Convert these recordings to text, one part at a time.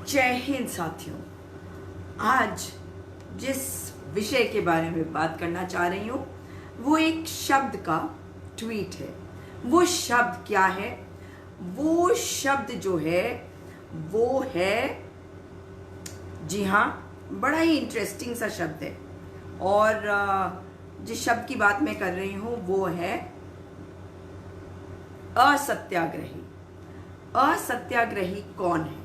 जय हिंद साथियों। आज जिस विषय के बारे में बात करना चाह रही हूँ वो एक शब्द का ट्वीट है। वो शब्द क्या है? वो शब्द जो है वो है, जी हाँ, बड़ा ही इंटरेस्टिंग सा शब्द है। और जिस शब्द की बात मैं कर रही हूँ वो है असत्याग्रही। असत्याग्रही कौन है?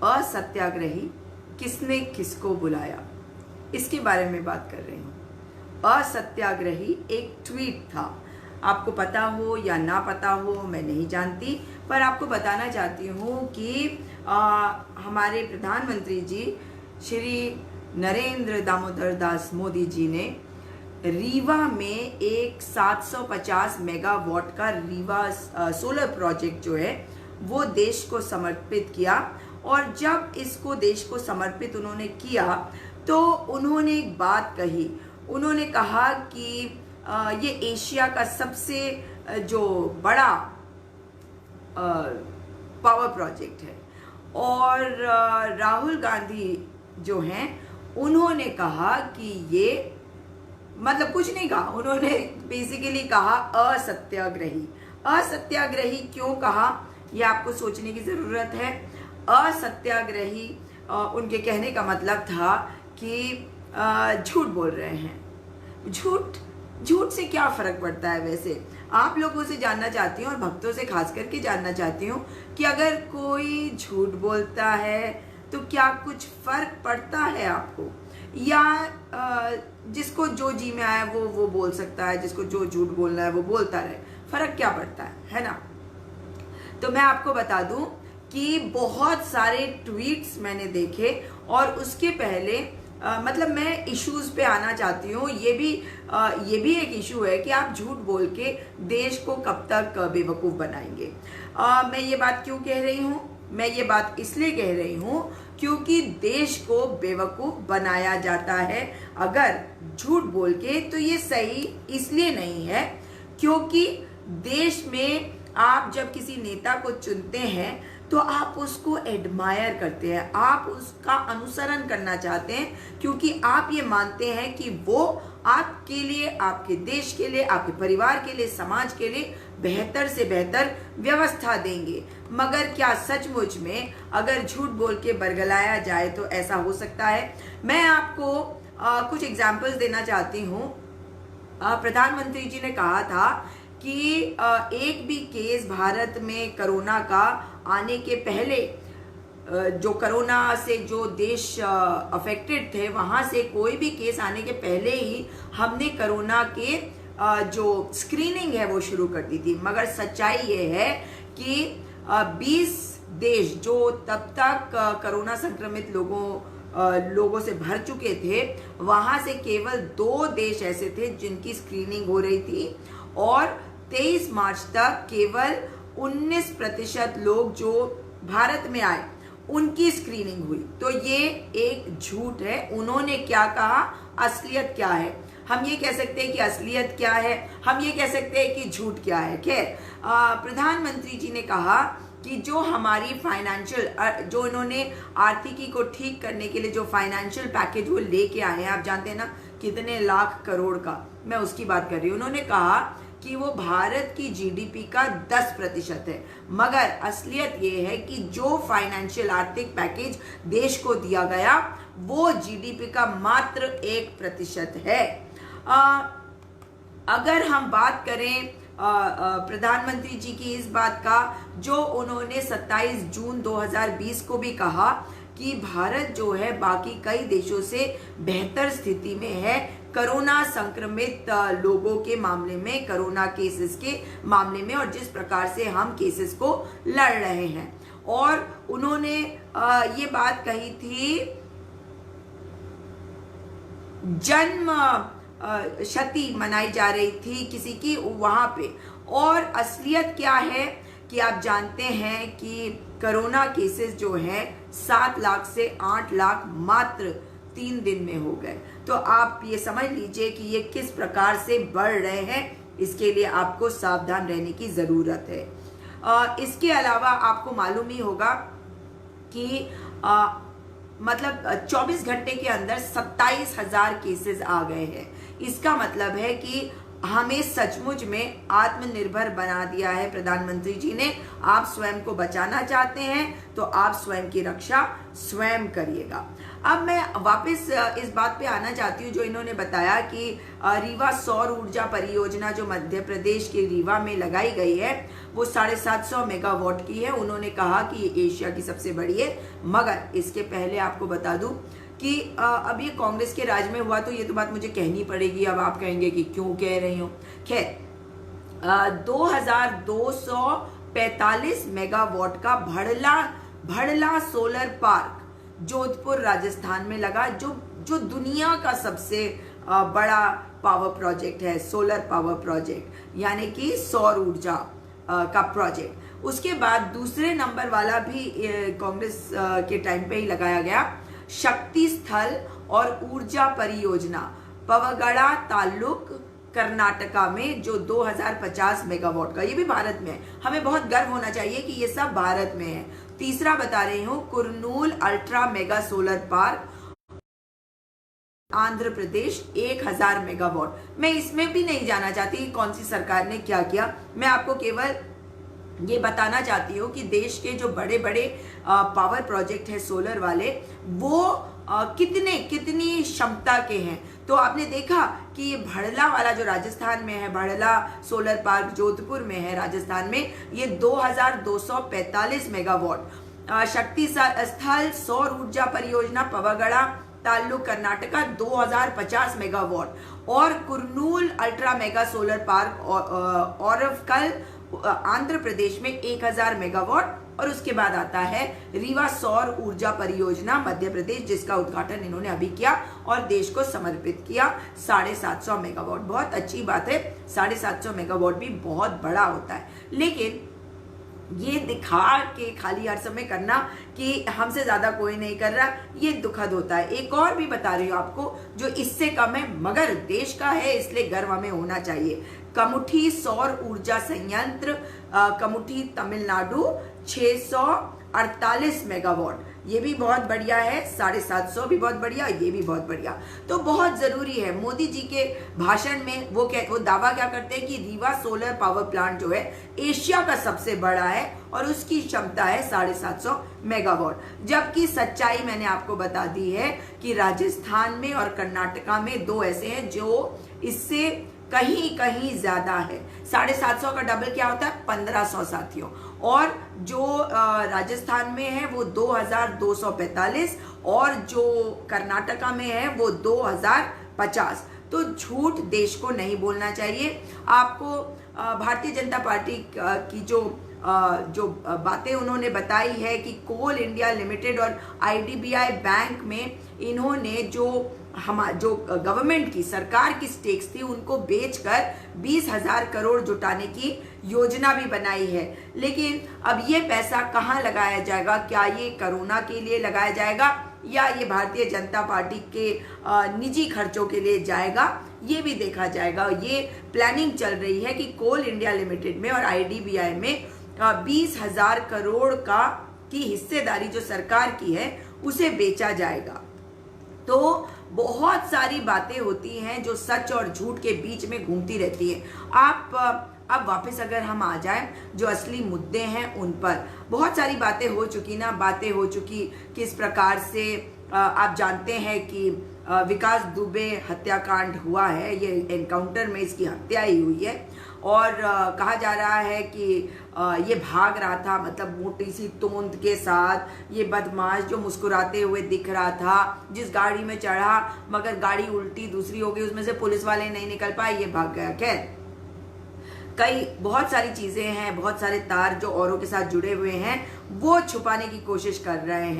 असत्याग्रही किसने किसको बुलाया, इसके बारे में बात कर रही हूँ। असत्याग्रही एक ट्वीट था। आपको पता हो या ना पता हो मैं नहीं जानती, पर आपको बताना चाहती हूँ कि हमारे प्रधानमंत्री जी श्री नरेंद्र दामोदर दास मोदी जी ने रीवा में एक 750 मेगावाट का रीवा सोलर प्रोजेक्ट जो है वो देश को समर्पित किया। और जब इसको देश को समर्पित उन्होंने किया तो उन्होंने एक बात कही। उन्होंने कहा कि ये एशिया का सबसे जो बड़ा पावर प्रोजेक्ट है। और राहुल गांधी जो हैं उन्होंने कहा कि ये, मतलब कुछ नहीं कहा, उन्होंने बेसिकली कहा असत्याग्रही। असत्याग्रही क्यों कहा ये आपको सोचने की जरूरत है। असत्याग्रही उनके कहने का मतलब था कि झूठ बोल रहे हैं। झूठ से क्या फर्क पड़ता है? वैसे आप लोगों से जानना चाहती हूँ और भक्तों से खास करके जानना चाहती हूँ कि अगर कोई झूठ बोलता है तो क्या कुछ फर्क पड़ता है आपको? या जिसको जो जी में आया वो बोल सकता है, जिसको जो झूठ बोलना है वो बोलता रहे, फर्क क्या पड़ता है ना? तो मैं आपको बता दूं कि बहुत सारे ट्वीट्स मैंने देखे। और उसके पहले मतलब मैं इश्यूज पे आना चाहती हूँ। ये भी एक इशू है कि आप झूठ बोल के देश को कब तक बेवकूफ़ बनाएंगे। मैं ये बात क्यों कह रही हूँ? मैं ये बात इसलिए कह रही हूँ क्योंकि देश को बेवकूफ़ बनाया जाता है अगर झूठ बोल के। तो ये सही इसलिए नहीं है क्योंकि देश में आप जब किसी नेता को चुनते हैं तो आप उसको एडमायर करते हैं, आप उसका अनुसरण करना चाहते हैं क्योंकि आप ये मानते हैं कि वो आपके लिए, आपके देश के लिए, आपके परिवार के लिए, समाज के लिए बेहतर से बेहतर व्यवस्था देंगे। मगर क्या सचमुच में अगर झूठ बोल के बरगलाया जाए तो ऐसा हो सकता है? मैं आपको कुछ एग्जाम्पल्स देना चाहती हूँ। प्रधानमंत्री जी ने कहा था कि एक भी केस भारत में कोरोना का आने के पहले, जो कोरोना से जो देश अफेक्टेड थे वहां से कोई भी केस आने के पहले ही हमने कोरोना के जो स्क्रीनिंग है वो शुरू कर दी थी। मगर सच्चाई ये है कि 20 देश जो तब तक कोरोना संक्रमित लोगों से भर चुके थे, वहां से केवल 2 देश ऐसे थे जिनकी स्क्रीनिंग हो रही थी। और 23 मार्च तक केवल 19% लोग जो भारत में आए उनकी स्क्रीनिंग हुई। तो ये एक झूठ है। उन्होंने क्या कहा, असलियत क्या है? हम ये कह सकते हैं कि असलियत क्या है, हम ये कह सकते हैं कि झूठ क्या है। खैर, प्रधानमंत्री जी ने कहा कि जो हमारी फाइनेंशियल, जो इन्होंने आर्थिकी को ठीक करने के लिए जो फाइनेंशियल पैकेज वो लेके आए हैं, आप जानते हैं ना कितने लाख करोड़ का, मैं उसकी बात कर रही हूँ। उन्होंने कहा कि वो भारत की जीडीपी का 10% है। मगर असलियत ये है कि जो फाइनेंशियल आर्थिक पैकेज देश को दिया गया वो जीडीपी का मात्र 1% है। अगर हम बात करें प्रधानमंत्री जी की इस बात का, जो उन्होंने 27 जून 2020 को भी कहा कि भारत जो है बाकी कई देशों से बेहतर स्थिति में है कोरोना संक्रमित लोगों के मामले में, कोरोना केसेस के मामले में, और जिस प्रकार से हम केसेस को लड़ रहे हैं। और उन्होंने ये बात कही थी जन्म शती मनाई जा रही थी किसी की वहां पे। और असलियत क्या है कि आप जानते हैं कि कोरोना केसेस जो हैं 7 लाख से 8 लाख मात्र 3 दिन में हो गए। तो आप ये समझ लीजिए कि ये किस प्रकार से बढ़ रहे हैं। इसके लिए आपको सावधान रहने की जरूरत है। इसके अलावा आपको मालूम ही होगा कि मतलब 24 घंटे के अंदर 27,000 केसेस आ गए हैं। इसका मतलब है कि हमें सचमुच में आत्मनिर्भर बना दिया है प्रधानमंत्री जी ने। आप स्वयं को बचाना चाहते हैं तो आप स्वयं की रक्षा स्वयं करिएगा। अब मैं वापस इस बात पे आना चाहती हूँ जो इन्होंने बताया कि रीवा सौर ऊर्जा परियोजना जो मध्य प्रदेश के रीवा में लगाई गई है वो 750 मेगावाट की है। उन्होंने कहा कि ये एशिया की सबसे बड़ी है। मगर इसके पहले आपको बता दूं कि अब ये कांग्रेस के राज में हुआ तो ये तो बात मुझे कहनी पड़ेगी। अब आप कहेंगे कि क्यों कह रही हूँ। खैर 2245 मेगावाट का भड़ला सोलर पार्क जोधपुर राजस्थान में लगा, जो दुनिया का सबसे बड़ा पावर प्रोजेक्ट है, सोलर पावर प्रोजेक्ट, यानी कि सौर ऊर्जा का प्रोजेक्ट। उसके बाद दूसरे नंबर वाला भी कांग्रेस के टाइम पे ही लगाया गया, शक्ति स्थल और ऊर्जा परियोजना पवगड़ा तालुक कर्नाटका में, जो 2050 मेगावाट का, ये भी भारत में है। हमें बहुत गर्व होना चाहिए कि ये सब भारत में है। तीसरा बता रही हूं, Kurnool ultra mega solar park Andhra Pradesh 1000 megawatt. मैं इसमें भी नहीं जाना चाहती कि कौन सी सरकार ने क्या किया। मैं आपको केवल ये बताना चाहती हूँ कि देश के जो बड़े बड़े पावर प्रोजेक्ट है सोलर वाले, वो कितनी क्षमता के हैं। तो आपने देखा कि ये भड़ला वाला जो राजस्थान में है, भड़ला सोलर पार्क जोधपुर में है राजस्थान में, ये 2245 मेगावाट। शक्ति स्थल सौर ऊर्जा परियोजना पवगड़ा तालुक कर्नाटका 2050 मेगावाट, और Kurnool ultra mega solar park Orvakal Andhra Pradesh में 1000 मेगावाट। और उसके बाद आता है रीवा सौर ऊर्जा परियोजना मध्य प्रदेश, जिसका उद्घाटन इन्होंने अभी किया और देश को समर्पित किया। 750 मेगावाट, बहुत अच्छी बात है। 750 मेगावाट भी बहुत बड़ा होता है, लेकिन ये दिखा के खाली हर समय करना कि हमसे ज्यादा कोई नहीं कर रहा, ये दुखद होता है। एक और भी बता रही हूँ आपको जो इससे कम है मगर देश का है, इसलिए गर्व हमें होना चाहिए। कमुठी सौर ऊर्जा संयंत्र कमुठी तमिलनाडु 648 मेगावाट, ये भी बहुत बढ़िया है। 750 भी बहुत बढ़िया, ये भी बहुत बढ़िया। तो बहुत जरूरी है। मोदी जी के भाषण में वो दावा क्या करते हैं कि रीवा सोलर पावर प्लांट जो है एशिया का सबसे बड़ा है और उसकी क्षमता है 750 मेगावाट। जबकि सच्चाई मैंने आपको बता दी है कि राजस्थान में और कर्नाटका में दो ऐसे हैं जो इससे कहीं ज्यादा है। 750 का डबल क्या होता है? 1500 साथियों। और जो राजस्थान में है वो 2245 और जो कर्नाटका में है वो 2050। तो झूठ देश को नहीं बोलना चाहिए। आपको भारतीय जनता पार्टी की जो बातें उन्होंने बताई है कि कोल इंडिया लिमिटेड और आईडीबीआई बैंक में इन्होंने जो गवर्नमेंट की, सरकार की स्टेक्स थी उनको बेचकर 20,000 करोड़ जुटाने की योजना भी बनाई है। लेकिन अब ये पैसा कहाँ लगाया जाएगा? क्या ये कोरोना के लिए लगाया जाएगा या ये भारतीय जनता पार्टी के निजी खर्चों के लिए जाएगा? ये भी देखा जाएगा। ये प्लानिंग चल रही है कि कोल इंडिया लिमिटेड में और आईडीबीआई में 20,000 करोड़ की हिस्सेदारी जो सरकार की है उसे बेचा जाएगा। तो बहुत सारी बातें होती हैं जो सच और झूठ के बीच में घूमती रहती है। अब वापस अगर हम आ जाएं जो असली मुद्दे हैं उन पर, बहुत सारी बातें हो चुकी किस प्रकार से आप जानते हैं कि विकास दुबे हत्याकांड हुआ है, ये एनकाउंटर में इसकी हत्या ही हुई है। और कहा जा रहा है कि ये भाग रहा था, मतलब मोटी सी तोंद के साथ, ये बदमाश जो मुस्कुराते हुए दिख रहा था, जिस गाड़ी में चढ़ा मगर गाड़ी उल्टी दूसरी हो गई, उसमें से पुलिस वाले नहीं निकल पाए, ये भाग गया। खैर बहुत सारी चीजें हैं, बहुत सारे तार जो औरों के साथ जुड़े हुए हैं वो छुपाने की कोशिश कर रही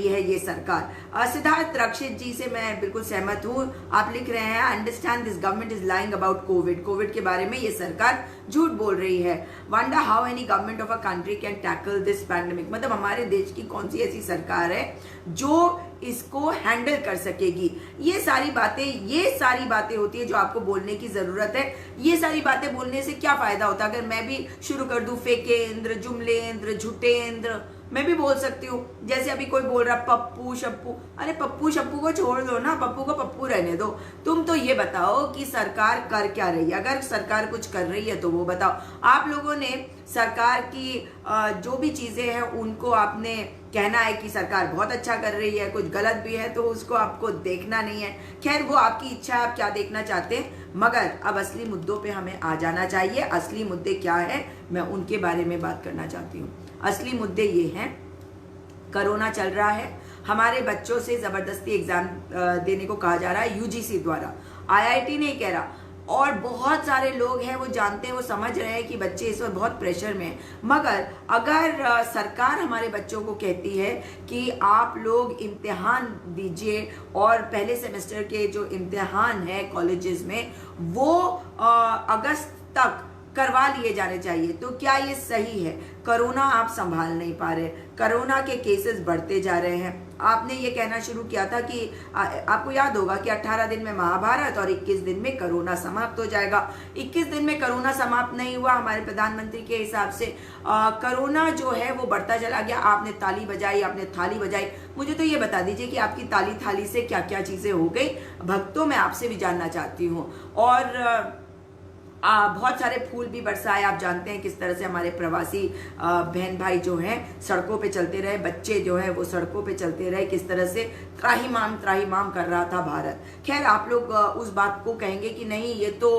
है ये सरकार। सिद्धार्थ रक्षित जी से मैं बिल्कुल सहमत हूँ। आप लिख रहे हैं understand this government is lying about Covid के बारे में ये सरकार झूठ बोल रही है। Wonder how any government of a country can tackle this pandemic, मतलब हमारे देश की कौन सी ऐसी सरकार है जो इसको हैंडल कर सकेगी। ये सारी बातें होती है जो आपको बोलने की जरूरत है। ये सारी बातें बोलने से क्या फायदा होता है? अगर मैं भी शुरू कर दूं फेकेंद्र, जुमलेंद्र, झूठेंद्र, मैं भी बोल सकती हूँ। जैसे अभी कोई बोल रहा पप्पू शप्पू, अरे पप्पू शप्पू को छोड़ दो ना, पप्पू को पप्पू रहने दो। तुम तो ये बताओ कि सरकार कर क्या रही है, अगर सरकार कुछ कर रही है तो वो बताओ। आप लोगों ने सरकार की जो भी चीजें हैं उनको आपने कहना है कि सरकार बहुत अच्छा कर रही है, कुछ गलत भी है तो उसको आपको देखना नहीं है। खैर वो आपकी इच्छा है, आप क्या देखना चाहते हैं, मगर अब असली मुद्दों पे हमें आ जाना चाहिए। असली मुद्दे क्या है, मैं उनके बारे में बात करना चाहती हूँ। असली मुद्दे ये हैं, कोरोना चल रहा है, हमारे बच्चों से जबरदस्ती एग्जाम देने को कहा जा रहा है यूजीसी द्वारा, आईआईटी नहीं कह रहा। और बहुत सारे लोग हैं वो जानते हैं, वो समझ रहे हैं कि बच्चे इस वक्त बहुत प्रेशर में हैं। मगर अगर सरकार हमारे बच्चों को कहती है कि आप लोग इम्तिहान दीजिए और पहले सेमेस्टर के जो इम्तिहान है कॉलेजेस में वो अगस्त तक करवा लिए जाने चाहिए, तो क्या ये सही है? कोरोना आप संभाल नहीं पा रहे, कोरोना के केसेस बढ़ते जा रहे हैं। आपने ये कहना शुरू किया था कि आपको याद होगा कि 18 दिन में महाभारत और 21 दिन में कोरोना समाप्त हो जाएगा। 21 दिन में कोरोना समाप्त नहीं हुआ हमारे प्रधानमंत्री के हिसाब से। कोरोना जो है वो बढ़ता चला गया। आपने ताली बजाई, आपने थाली बजाई। मुझे तो ये बता दीजिए कि आपकी ताली थाली से क्या क्या चीजें हो गई, भक्तों मैं आपसे भी जानना चाहती हूँ। और बहुत सारे फूल भी बरसाए। आप जानते हैं किस तरह से हमारे प्रवासी बहन भाई जो हैं सड़कों पे चलते रहे, बच्चे जो हैं वो सड़कों पे चलते रहे, किस तरह से त्राहिमाम कर रहा था भारत। खैर आप लोग उस बात को कहेंगे कि नहीं ये तो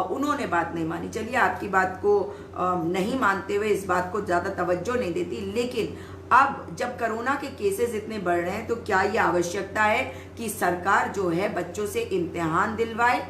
उन्होंने बात नहीं मानी। चलिए आपकी बात को नहीं मानते हुए इस बात को ज्यादा तवज्जो नहीं देती, लेकिन अब जब कोरोना के केसेस इतने बढ़ रहे हैं तो क्या ये आवश्यकता है कि सरकार जो है बच्चों से इम्तिहान दिलवाए?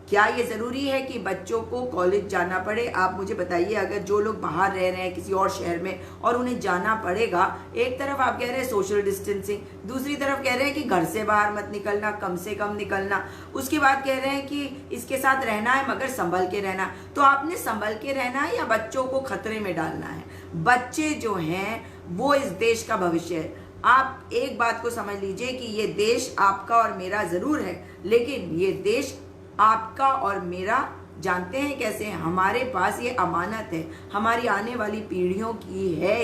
क्या ये जरूरी है कि बच्चों को कॉलेज जाना पड़े? आप मुझे बताइए। अगर जो लोग बाहर रह रहे हैं किसी और शहर में और उन्हें जाना पड़ेगा, एक तरफ आप कह रहे हैं सोशल डिस्टेंसिंग, दूसरी तरफ कह रहे हैं कि घर से बाहर मत निकलना, कम से कम निकलना, उसके बाद कह रहे हैं कि इसके साथ रहना है मगर संभल के रहना। तो आपने संभल के रहना है या बच्चों को खतरे में डालना है? बच्चे जो हैं वो इस देश का भविष्य है। आप एक बात को समझ लीजिए कि ये देश आपका और मेरा जरूर है, लेकिन ये देश आपका और मेरा जानते हैं कैसे? हमारे पास ये अमानत है, हमारी आने वाली पीढ़ियों की है।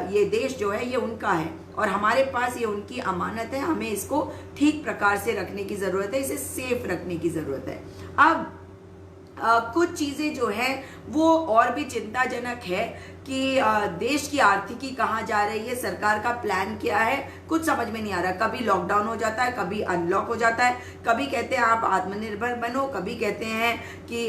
ये देश जो है ये उनका है और हमारे पास ये उनकी अमानत है। हमें इसको ठीक प्रकार से रखने की जरूरत है, इसे सेफ रखने की जरूरत है। अब कुछ चीजें जो है वो और भी चिंताजनक है कि देश की आर्थिकी कहाँ जा रही है, सरकार का प्लान क्या है, कुछ समझ में नहीं आ रहा। कभी लॉकडाउन हो जाता है, कभी अनलॉक हो जाता है, कभी कहते हैं आप आत्मनिर्भर बनो, कभी कहते हैं कि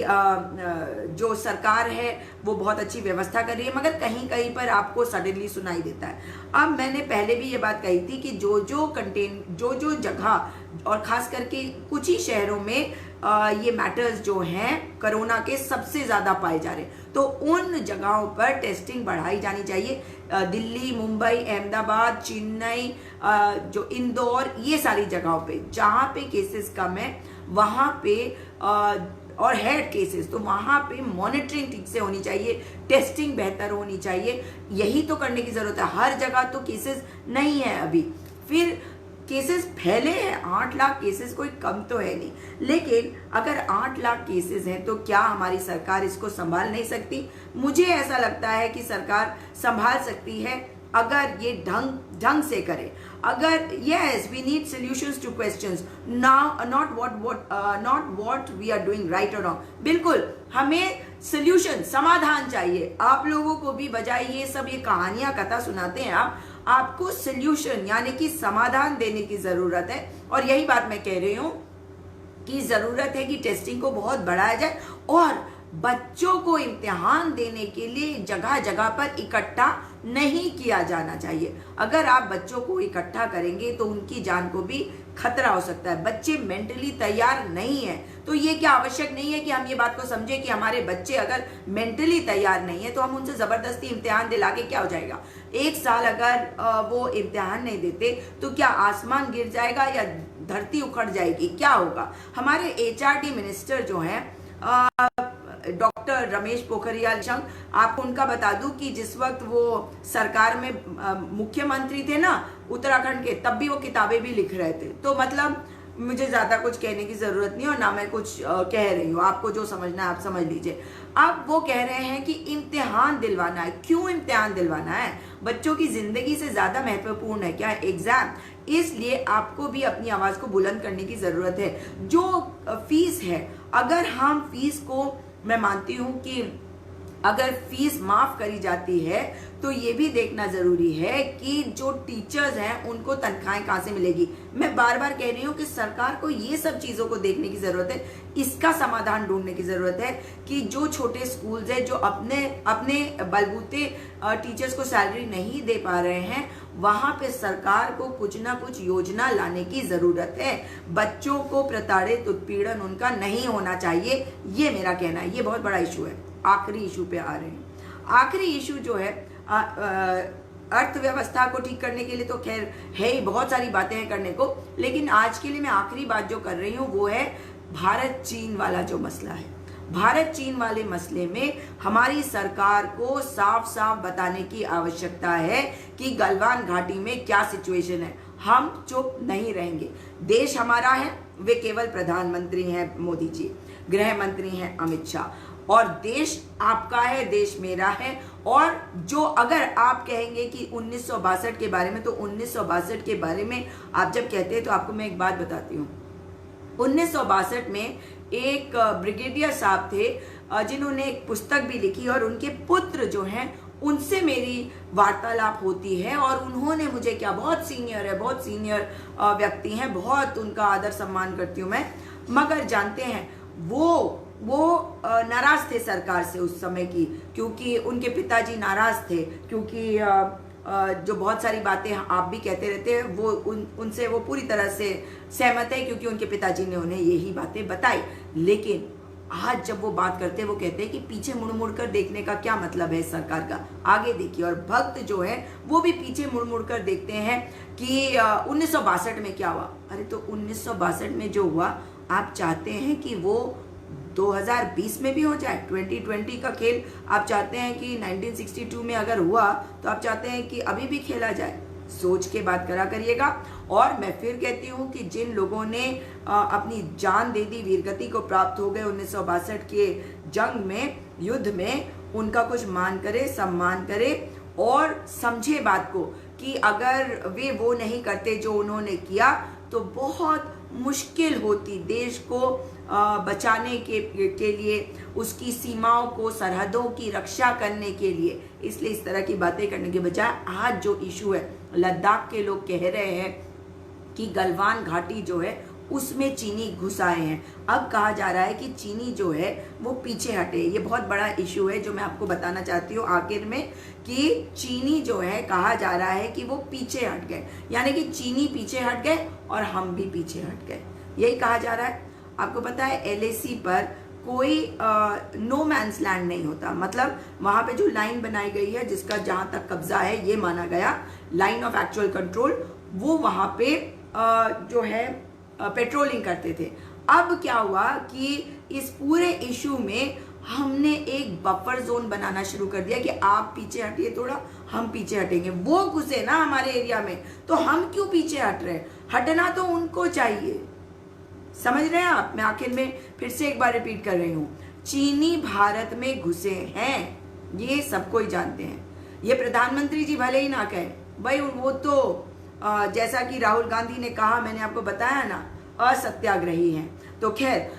जो सरकार है वो बहुत अच्छी व्यवस्था कर रही है, मगर कहीं कहीं पर आपको सडनली सुनाई देता है। अब मैंने पहले भी ये बात कही थी कि जो जगह और खास करके कुछ ही शहरों में ये मैटर्स जो हैं कोरोना के सबसे ज्यादा पाए जा रहे हैं, तो उन जगहों पर टेस्टिंग बढ़ाई जानी चाहिए। दिल्ली, मुंबई, अहमदाबाद, चेन्नई, जो इंदौर, ये सारी जगहों पे जहाँ पे केसेस कम है वहाँ पे और हेड केसेस, तो वहाँ पे मॉनिटरिंग ठीक से होनी चाहिए, टेस्टिंग बेहतर होनी चाहिए। यही तो करने की जरूरत है। हर जगह तो केसेस नहीं है अभी, फिर केसेस फैले हैं। 8 लाख केसेस कोई कम तो है नहीं, लेकिन अगर 8 लाख केसेस हैं तो क्या हमारी सरकार इसको संभाल नहीं सकती? मुझे ऐसा लगता है कि सरकार संभाल सकती है अगर ये ढंग से करे। अगर yes we need solutions to questions now, not what we are doing right और रॉन्ग। बिल्कुल हमें सॉल्यूशन, समाधान चाहिए। आप लोगों को भी बजाय ये सब ये कहानियां कथा सुनाते हैं आपको सॉल्यूशन यानी कि समाधान देने की जरूरत है। और यही बात मैं कह रही हूं कि जरूरत है कि टेस्टिंग को बहुत बढ़ाया जाए और बच्चों को इम्तिहान देने के लिए जगह जगह पर इकट्ठा नहीं किया जाना चाहिए। अगर आप बच्चों को इकट्ठा करेंगे तो उनकी जान को भी खतरा हो सकता है। बच्चे मेंटली तैयार नहीं है, तो ये क्या आवश्यक नहीं है कि हम ये बात को समझे कि हमारे बच्चे अगर मेंटली तैयार नहीं है तो हम उनसे जबरदस्ती इम्तिहान दिला के क्या हो जाएगा? 1 साल अगर वो इम्तिहान नहीं देते तो क्या आसमान गिर जाएगा या धरती उखड़ जाएगी? क्या होगा? हमारे HRD मिनिस्टर जो हैं डॉक्टर रमेश पोखरियाल निशंक, आपको उनका बता दूं कि जिस वक्त वो सरकार में मुख्यमंत्री थे ना उत्तराखंड के, तब भी वो किताबें भी लिख रहे थे। तो मतलब मुझे ज़्यादा कुछ कहने की ज़रूरत नहीं और ना मैं कुछ कह रही हूँ, आपको जो समझना है आप समझ लीजिए। अब वो कह रहे हैं कि इम्तिहान दिलवाना है। क्यों इम्तिहान दिलवाना है? बच्चों की ज़िंदगी से ज़्यादा महत्वपूर्ण है क्या एग्ज़ाम? इसलिए आपको भी अपनी आवाज़ को बुलंद करने की ज़रूरत है। जो फीस है, अगर हम फीस को, मैं मानती हूँ कि अगर फीस माफ करी जाती है तो ये भी देखना जरूरी है कि जो टीचर्स हैं उनको तनख्वाहें कहाँ से मिलेगी। मैं बार बार कह रही हूँ कि सरकार को ये सब चीजों को देखने की जरूरत है, इसका समाधान ढूंढने की जरूरत है कि जो छोटे स्कूल्स हैं जो अपने अपने बलबूते टीचर्स को सैलरी नहीं दे पा रहे हैं, वहां पे सरकार को कुछ ना कुछ योजना लाने की जरूरत है। बच्चों को प्रताड़ित उत्पीड़न उनका नहीं होना चाहिए, ये मेरा कहना है। ये बहुत बड़ा इशू है। आखिरी इशू पे आ रहे हैं। आखिरी इशू जो है अर्थव्यवस्था को ठीक करने के लिए तो खैर है ही, बहुत सारी बातें हैं करने को, लेकिन आज के लिए मैं आखिरी बात जो कर रही हूँ वो है भारत चीन वाला जो मसला है। भारत चीन वाले मसले में हमारी सरकार को साफ साफ बताने की आवश्यकता है कि गलवान घाटी में क्या सिचुएशन है। हम चुप नहीं रहेंगे। देश हमारा है, वे केवल प्रधानमंत्री हैं मोदी जी, गृह मंत्री हैं अमित शाह, और देश आपका है, देश मेरा है। और जो अगर आप कहेंगे कि 1962 के बारे में, तो 1962 के बारे में आप जब कहते हैं तो आपको मैं एक बात बताती हूँ। 1962 में एक ब्रिगेडियर साहब थे जिन्होंने एक पुस्तक भी लिखी और उनके पुत्र जो हैं उनसे मेरी वार्तालाप होती है और उन्होंने मुझे क्या, बहुत सीनियर है, बहुत सीनियर व्यक्ति हैं, बहुत उनका आदर सम्मान करती हूँ मैं, मगर जानते हैं वो नाराज थे सरकार से उस समय की, क्योंकि उनके पिताजी नाराज थे, क्योंकि जो बहुत सारी बातें आप भी कहते रहते हैं वो उनसे वो पूरी तरह से सहमत है, क्योंकि उनके पिताजी ने उन्हें यही बातें बताई। लेकिन आज जब वो बात करते हैं वो कहते हैं कि पीछे मुड़ मुड़ कर देखने का क्या मतलब है सरकार का, आगे देखिए। और भक्त जो है वो भी पीछे मुड़ मुड़ कर देखते हैं कि 1962 में क्या हुआ। अरे तो 1962 में जो हुआ आप चाहते हैं कि वो 2020 में भी हो जाए, 2020 का खेल आप चाहते हैं कि 1962 में अगर हुआ तो आप चाहते हैं कि अभी भी खेला जाए। सोच के बात करा करिएगा। और मैं फिर कहती हूँ कि जिन लोगों ने अपनी जान दे दी, वीरगति को प्राप्त हो गए 1962 के जंग में, युद्ध में, उनका कुछ मान करे, सम्मान करे और समझे बात को कि अगर वे वो नहीं करते जो उन्होंने किया तो बहुत मुश्किल होती देश को बचाने के लिए, उसकी सीमाओं को, सरहदों की रक्षा करने के लिए। इसलिए इस तरह की बातें करने के बजाय आज जो इशू है, लद्दाख के लोग कह रहे हैं कि गलवान घाटी जो है उसमें चीनी घुस आए हैं। अब कहा जा रहा है कि चीनी जो है वो पीछे हटे। ये बहुत बड़ा इशू है जो मैं आपको बताना चाहती हूँ आखिर में, कि चीनी जो है कहा जा रहा है कि वो पीछे हट गए, यानी कि चीनी पीछे हट गए और हम भी पीछे हट गए, यही कहा जा रहा है। आपको पता है LAC पर कोई नो मैंस लैंड नहीं होता, मतलब वहां पे जो लाइन बनाई गई है जिसका जहां तक कब्जा है ये माना गया, लाइन ऑफ एक्चुअल कंट्रोल, वो वहां पे जो है पेट्रोलिंग करते थे। अब क्या हुआ कि इस पूरे इशू में हमने एक बफर जोन बनाना शुरू कर दिया कि आप पीछे हटिए थोड़ा, हम पीछे हटेंगे। वो घुसे ना हमारे एरिया में तो हम क्यों पीछे हट रहे हैं? हटना तो उनको चाहिए, समझ रहे हैं आप? मैं आखिर में फिर से एक बार रिपीट कर रही हूँ, चीनी भारत में घुसे हैं, ये सबको ही जानते हैं। ये प्रधानमंत्री जी भले ही ना कहें, भाई वो तो जैसा कि राहुल गांधी ने कहा, मैंने आपको बताया ना, असत्याग्रही हैं। तो खैर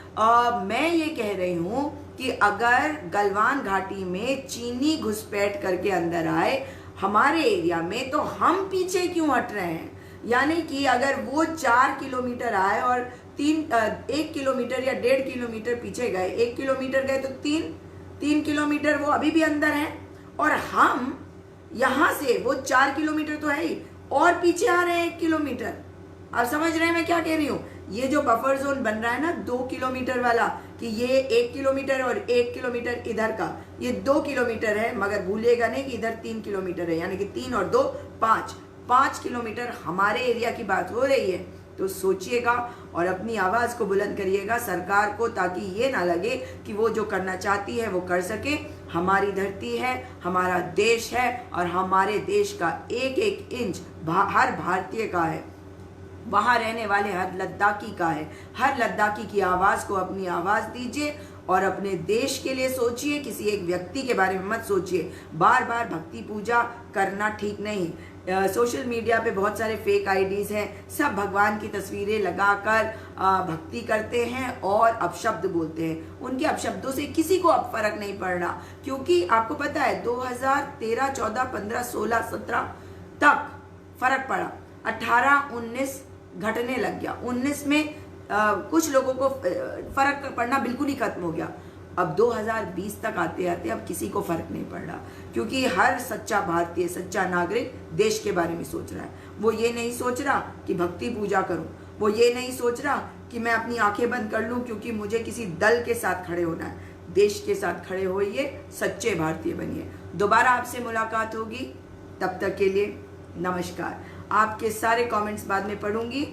मैं ये कह रही हूं कि अगर गलवान घाटी में चीनी घुसपैठ करके अंदर आए हमारे एरिया में तो हम पीछे क्यों हट रहे हैं? यानी कि अगर वो 4 किलोमीटर आए और 1 किलोमीटर या 1.5 किलोमीटर पीछे गए, 1 किलोमीटर गए तो 3 किलोमीटर वो अभी भी अंदर हैं, और हम यहां से, वो 4 किलोमीटर तो है ही, और पीछे आ रहे हैं 1 किलोमीटर। आप समझ रहे हैं मैं क्या कह रही हूँ? ये जो बफर जोन बन रहा है ना 2 किलोमीटर वाला, कि ये 1 किलोमीटर और 1 किलोमीटर इधर का, ये 2 किलोमीटर है, मगर भूलिएगा नहीं कि इधर 3 किलोमीटर है, यानी कि 3 और 2 5 किलोमीटर हमारे एरिया की बात हो रही है। तो सोचिएगा और अपनी आवाज को बुलंद करिएगा सरकार को, ताकि ये ना लगे कि वो जो करना चाहती है वो कर सके। हमारी धरती है, हमारा देश है, और हमारे देश का एक एक इंच हर भारतीय का है। वहाँ रहने वाले हर लद्दाखी का है। हर लद्दाखी की आवाज़ को अपनी आवाज़ दीजिए और अपने देश के लिए सोचिए, किसी एक व्यक्ति के बारे में मत सोचिए। बार बार भक्ति पूजा करना ठीक नहीं। सोशल मीडिया पे बहुत सारे फेक आईडीज़ हैं, सब भगवान की तस्वीरें लगाकर भक्ति करते हैं और अपशब्द बोलते हैं। उनके अपशब्दों से किसी को अब फर्क नहीं पड़ रहा, क्योंकि आपको पता है 2013, 14, 15, 16, 17 तक फर्क पड़ा। 18, 19 घटने लग गया। 19 में कुछ लोगों को फर्क पड़ना बिल्कुल ही खत्म हो गया। अब 2020 तक आते आते अब किसी को फर्क नहीं पड़ रहा, क्योंकि हर सच्चा भारतीय, सच्चा नागरिक देश के बारे में सोच रहा है। वो ये नहीं सोच रहा कि भक्ति पूजा करूं, वो ये नहीं सोच रहा कि मैं अपनी आंखें बंद कर लूं क्योंकि मुझे किसी दल के साथ खड़े होना है। देश के साथ खड़े होइए, सच्चे भारतीय बनिए। दोबारा आपसे मुलाकात होगी, तब तक के लिए नमस्कार। आपके सारे कमेंट्स बाद में पढ़ूंगी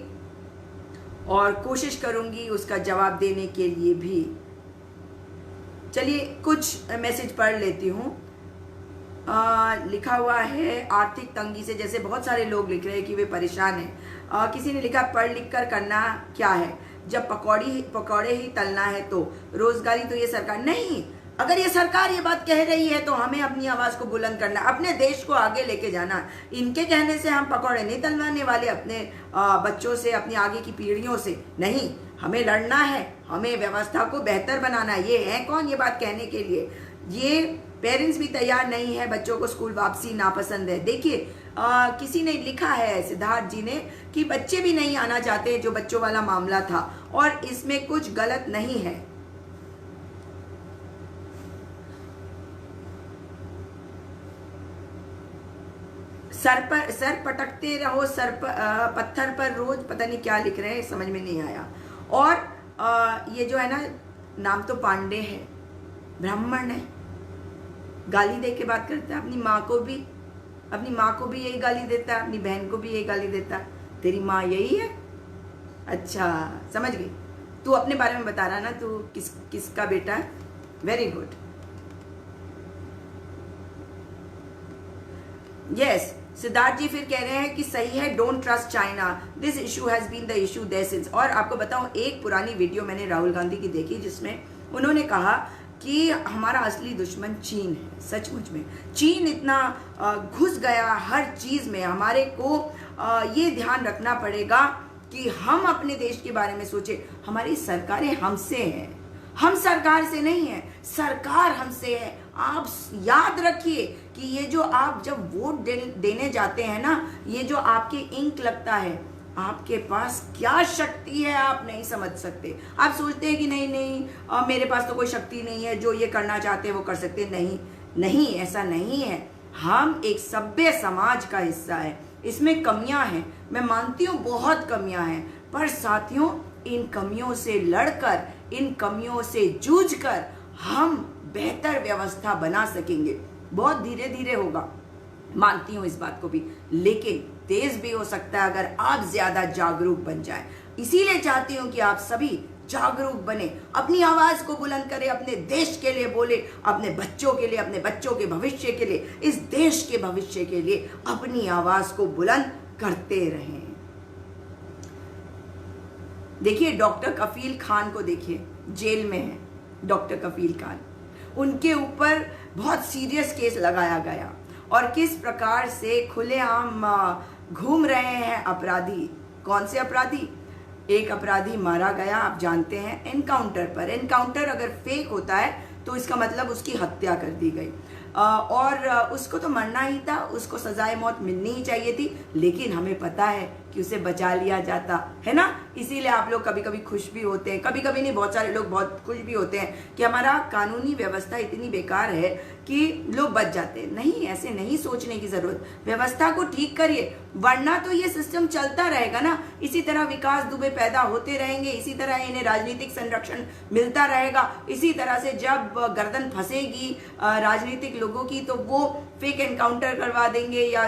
और कोशिश करूंगी उसका जवाब देने के लिए भी। चलिए कुछ मैसेज पढ़ लेती हूँ। लिखा हुआ है आर्थिक तंगी से, जैसे बहुत सारे लोग लिख रहे हैं कि वे परेशान हैं। किसी ने लिखा पढ़ लिख कर करना क्या है, जब पकौड़े ही तलना है तो रोजगारी तो ये सरकार नहीं। अगर ये सरकार ये बात कह रही है तो हमें अपनी आवाज को बुलंद करना, अपने देश को आगे लेके जाना। इनके कहने से हम पकौड़े नहीं तलवाने वाले अपने बच्चों से, अपनी आगे की पीढ़ियों से नहीं। हमें लड़ना है, हमें व्यवस्था को बेहतर बनाना है। ये है कौन ये बात कहने के लिए? ये पेरेंट्स भी तैयार नहीं है, बच्चों को स्कूल वापसी नापसंद है। देखिए किसी ने लिखा है, सिद्धार्थ जी ने, कि बच्चे भी नहीं आना चाहते, जो बच्चों वाला मामला था, और इसमें कुछ गलत नहीं है। सर पटकते रहो, पत्थर पर रोज, पता नहीं क्या लिख रहे हैं, समझ में नहीं आया। और ये जो है ना, नाम तो पांडे है, ब्राह्मण है, गाली दे के बात करता है। अपनी माँ को भी यही गाली देता है, अपनी बहन को भी यही गाली देता है। तेरी माँ यही है? अच्छा समझ गई। तू अपने बारे में बता रहा ना, तू किसका बेटा है? Very good. Yes, Siddharth ji फिर कह रहे हैं कि सही है, don't trust China, this issue has been the issue there since. और आपको बताऊं, एक पुरानी वीडियो मैंने राहुल गांधी की देखी जिसमें उन्होंने कहा कि हमारा असली दुश्मन चीन है। सचमुच में चीन इतना घुस गया हर चीज में। हमारे को ये ध्यान रखना पड़ेगा कि हम अपने देश के बारे में सोचें। हमारी सरकारें हमसे हैं, हम सरकार से नहीं है, सरकार हमसे है। आप याद रखिए कि ये जो आप जब वोट देने जाते हैं ना, ये जो आपके इंक लगता है, आपके पास क्या शक्ति है आप नहीं समझ सकते। आप सोचते हैं कि नहीं मेरे पास तो कोई शक्ति नहीं है, जो ये करना चाहते हैं वो कर सकते हैं। नहीं, ऐसा नहीं है। हम एक सभ्य समाज का हिस्सा है। इसमें कमियां हैं, मैं मानती हूँ बहुत कमियां हैं, पर साथियों इन कमियों से लड़कर, इन कमियों से जूझकर हम बेहतर व्यवस्था बना सकेंगे। बहुत धीरे धीरे होगा, मानती हूँ इस बात को भी, लेकिन तेज भी हो सकता है अगर आप ज्यादा जागरूक बन जाएं। इसीलिए चाहती हूँ कि आप सभी जागरूक बने, अपनी आवाज को बुलंद करें, अपने देश के लिए बोले, अपने बच्चों के लिए, अपने बच्चों के भविष्य के लिए, इस देश के भविष्य के लिए अपनी आवाज को बुलंद करते रहें। देखिए डॉक्टर कफील खान को देखिए, जेल में है डॉक्टर कफील खान। उनके ऊपर बहुत सीरियस केस लगाया गया और किस प्रकार से खुलेआम घूम रहे हैं अपराधी। कौन से अपराधी? एक अपराधी मारा गया, आप जानते हैं, एनकाउंटर पर। एनकाउंटर अगर फेक होता है तो इसका मतलब उसकी हत्या कर दी गई, और उसको तो मरना ही था, उसको सजाए मौत मिलनी ही चाहिए थी, लेकिन हमें पता है कि उसे बचा लिया जाता है ना। इसीलिए आप लोग कभी कभी खुश भी होते हैं, कभी कभी नहीं, बहुत सारे लोग बहुत खुश भी होते हैं कि हमारा कानूनी व्यवस्था इतनी बेकार है कि लोग बच जाते हैं। नहीं, ऐसे नहीं सोचने की जरूरत। व्यवस्था को ठीक करिए, वरना तो ये सिस्टम चलता रहेगा ना। इसी तरह विकास दुबे पैदा होते रहेंगे, इसी तरह इन्हें राजनीतिक संरक्षण मिलता रहेगा। इसी तरह से जब गर्दन फंसेगी राजनीतिक लोगों की तो वो फेक एनकाउंटर करवा देंगे, या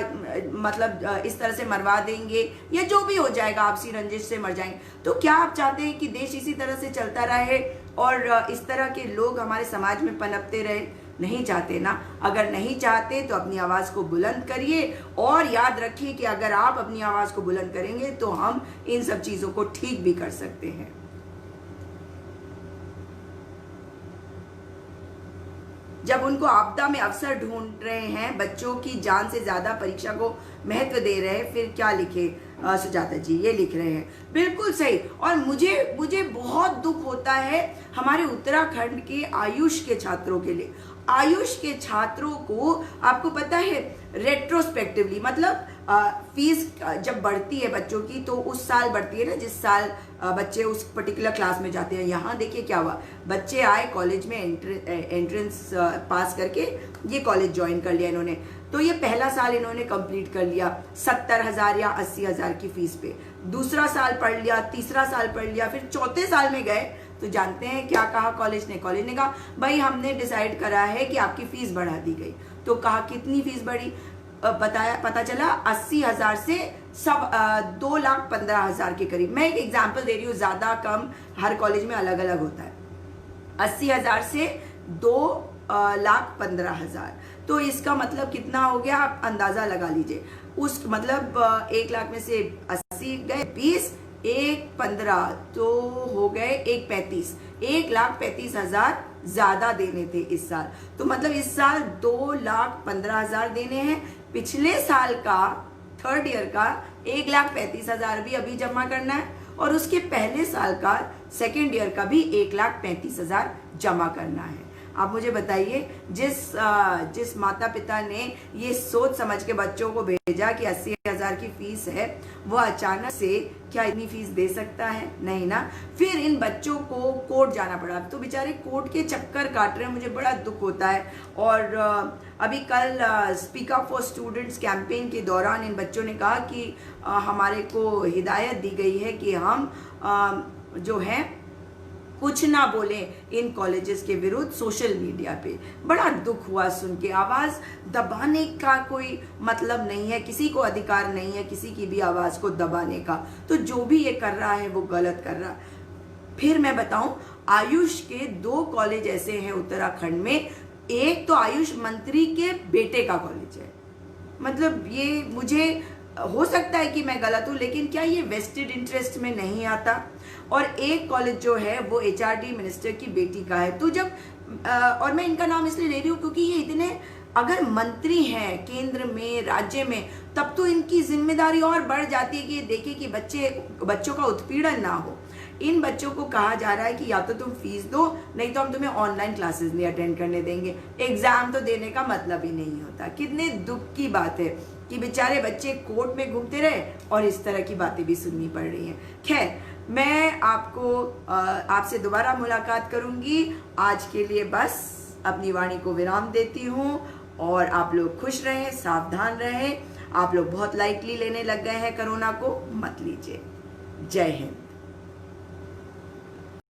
मतलब इस तरह से मरवा देंगे, या जो भी हो जाएगा, आपसी रंजिश से मर जाएंगे। तो क्या आप चाहते हैं कि देश इसी तरह से चलता रहे और इस तरह के लोग हमारे समाज में पनपते रहे? नहीं चाहते ना? अगर नहीं चाहते तो अपनी आवाज़ को बुलंद करिए और याद रखिए कि अगर आप अपनी आवाज़ को बुलंद करेंगे तो हम इन सब चीज़ों को ठीक भी कर सकते हैं। जब उनको आपदा में अवसर ढूंढ रहे हैं, बच्चों की जान से ज्यादा परीक्षा को महत्व दे रहे हैं, फिर क्या लिखे सुजाता जी? ये लिख रहे हैं, बिल्कुल सही। और मुझे बहुत दुख होता है हमारे उत्तराखंड के आयुष के छात्रों के लिए। आयुष के छात्रों को, आपको पता है, रेट्रोस्पेक्टिवली मतलब फीस जब बढ़ती है बच्चों की तो उस साल बढ़ती है ना जिस साल बच्चे उस पर्टिकुलर क्लास में जाते हैं। यहाँ देखिए क्या हुआ, बच्चे आए कॉलेज में, एंट्रेंस पास करके ये कॉलेज ज्वाइन कर लिया इन्होंने। तो ये पहला साल इन्होंने कंप्लीट कर लिया 70,000 या 80,000 की फीस पे, दूसरा साल पढ़ लिया, तीसरा साल पढ़ लिया, फिर चौथे साल में गए तो जानते हैं क्या कहा कॉलेज ने? कॉलेज ने कहा भाई हमने डिसाइड करा है कि आपकी फीस बढ़ा दी गई। तो कहा कितनी फीस बढ़ी? पता चला 80,000 से सब 2,15,000 के करीब। मैं एक एग्जांपल दे रही हूँ, ज्यादा कम हर कॉलेज में अलग अलग होता है। 80,000 से 2,15,000, तो इसका मतलब कितना हो गया? आप अंदाजा लगा लीजिए। उस मतलब 1 लाख में से 80 गए 20, 1,15 तो हो गए 1,35, 1,35,000 ज्यादा देने थे इस साल। तो मतलब इस साल 2,15,000 देने हैं। पिछले साल का थर्ड ईयर का 1,35,000 भी अभी जमा करना है और उसके पहले साल का सेकेंड ईयर का भी 1,35,000 जमा करना है। आप मुझे बताइए, जिस माता पिता ने ये सोच समझ के बच्चों को भेजा कि 80,000 की फीस है, वो अचानक से क्या इतनी फीस दे सकता है? नहीं ना। फिर इन बच्चों को कोर्ट जाना पड़ा, तो बेचारे कोर्ट के चक्कर काट रहे हैं, मुझे बड़ा दुख होता है। और अभी कल speak up for students campaign के दौरान इन बच्चों ने कहा कि हमारे को हिदायत दी गई है कि हम जो है कुछ ना बोले इन कॉलेजेस के विरुद्ध सोशल मीडिया पे। बड़ा दुख हुआ सुन के। आवाज दबाने का कोई मतलब नहीं है, किसी को अधिकार नहीं है किसी की भी आवाज को दबाने का। तो जो भी ये कर रहा है वो गलत कर रहा है। फिर मैं बताऊं, आयुष के 2 कॉलेज ऐसे हैं उत्तराखंड में। एक तो आयुष मंत्री के बेटे का कॉलेज है। मतलब ये, मुझे हो सकता है कि मैं गलत हूं, लेकिन क्या ये वेस्टेड इंटरेस्ट में नहीं आता? और एक कॉलेज जो है वो HRD मिनिस्टर की बेटी का है। तो जब और मैं इनका नाम इसलिए ले रही हूँ क्योंकि ये इतने, अगर मंत्री हैं केंद्र में, राज्य में, तब तो इनकी जिम्मेदारी और बढ़ जाती है कि ये देखे कि बच्चों का उत्पीड़न ना हो। इन बच्चों को कहा जा रहा है कि या तो तुम फीस दो, नहीं तो हम तुम्हें ऑनलाइन क्लासेस नहीं अटेंड करने देंगे। एग्जाम तो देने का मतलब ही नहीं होता। कितने दुख की बात है कि बेचारे बच्चे कोर्ट में घूमते रहे और इस तरह की बातें भी सुननी पड़ रही हैं। खैर, मैं आपसे दोबारा मुलाकात करूंगी। आज के लिए बस अपनी वाणी को विराम देती हूँ और आप लोग खुश रहें, सावधान रहें। आप लोग बहुत लाइटली लेने लग गए हैं कोरोना को, मत लीजिए। जय हिंद।